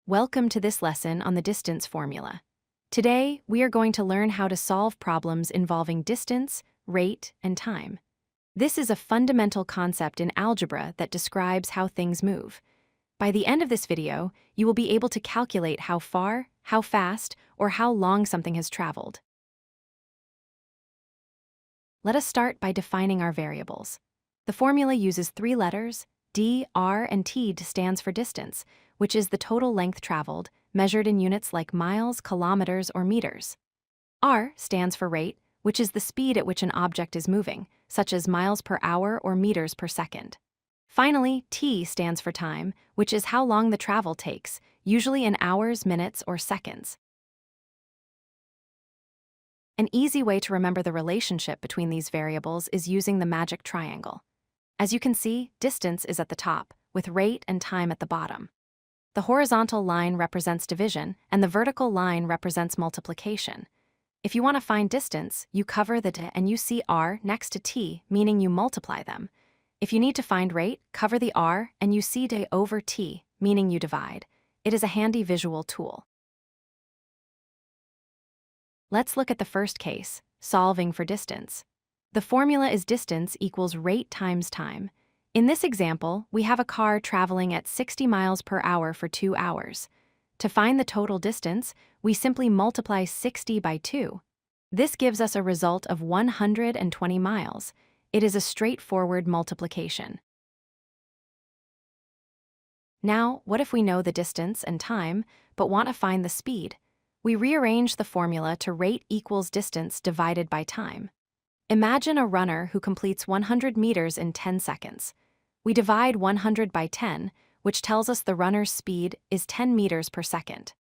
Welcome to this lesson on the distance formula. Today, we are going to learn how to solve problems involving distance, rate, and time. This is a fundamental concept in algebra that describes how things move. By the end of this video, you will be able to calculate how far, how fast, or how long something has traveled. Let us start by defining our variables. The formula uses three letters, d, r, and t stands for distance, which is the total length traveled, measured in units like miles, kilometers, or meters. R stands for rate, which is the speed at which an object is moving, such as miles per hour or meters per second. Finally, t stands for time, which is how long the travel takes, usually in hours, minutes, or seconds. An easy way to remember the relationship between these variables is using the magic triangle. As you can see, distance is at the top, with rate and time at the bottom. The horizontal line represents division, and the vertical line represents multiplication. If you want to find distance, you cover the d and you see r next to t, meaning you multiply them. If you need to find rate, cover the r and you see d over t, meaning you divide. It is a handy visual tool. Let's look at the first case, solving for distance. The formula is distance equals rate times time. In this example, we have a car traveling at 60 miles per hour for 2 hours. To find the total distance, we simply multiply 60 by 2. This gives us a result of 120 miles. It is a straightforward multiplication. Now, what if we know the distance and time, but want to find the speed? We rearrange the formula to rate equals distance divided by time. Imagine a runner who completes 100 meters in 10 seconds. We divide 100 by 10, which tells us the runner's speed is 10 meters per second.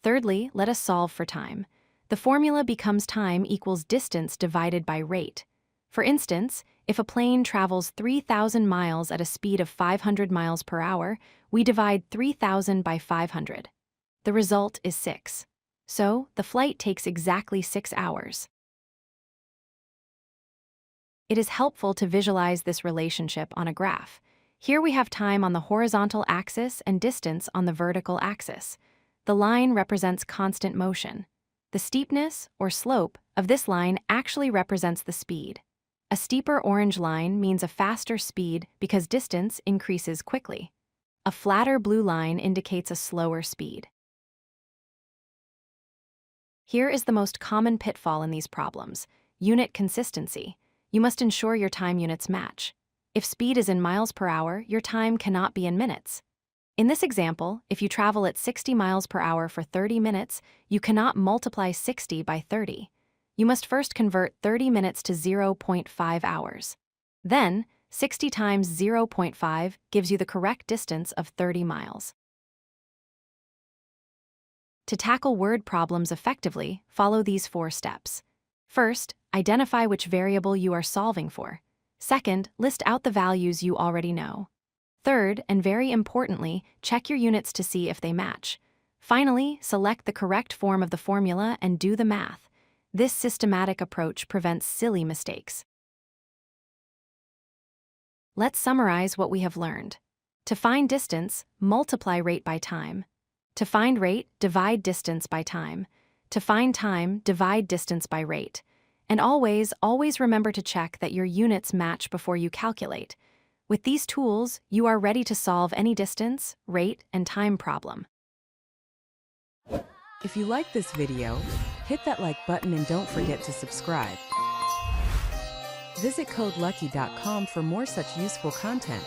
Thirdly, let us solve for time. The formula becomes time equals distance divided by rate. For instance, if a plane travels 3,000 miles at a speed of 500 miles per hour, we divide 3,000 by 500. The result is 6. So, the flight takes exactly 6 hours. It is helpful to visualize this relationship on a graph. Here we have time on the horizontal axis and distance on the vertical axis. The line represents constant motion. The steepness, or slope, of this line actually represents the speed. A steeper orange line means a faster speed because distance increases quickly. A flatter blue line indicates a slower speed. Here is the most common pitfall in these problems: unit consistency. You must ensure your time units match. If speed is in miles per hour, your time cannot be in minutes. In this example, if you travel at 60 miles per hour for 30 minutes, you cannot multiply 60 by 30. You must first convert 30 minutes to 0.5 hours. Then, 60 times 0.5 gives you the correct distance of 30 miles. To tackle word problems effectively, follow these 4 steps. First, identify which variable you are solving for. Second, list out the values you already know. Third, and very importantly, check your units to see if they match. Finally, select the correct form of the formula and do the math. This systematic approach prevents silly mistakes. Let's summarize what we have learned. To find distance, multiply rate by time. To find rate, divide distance by time. To find time, divide distance by rate. And always remember to check that your units match before you calculate. With these tools, you are ready to solve any distance, rate, and time problem. If you like this video, hit that like button and don't forget to subscribe. Visit codelucky.com for more such useful content.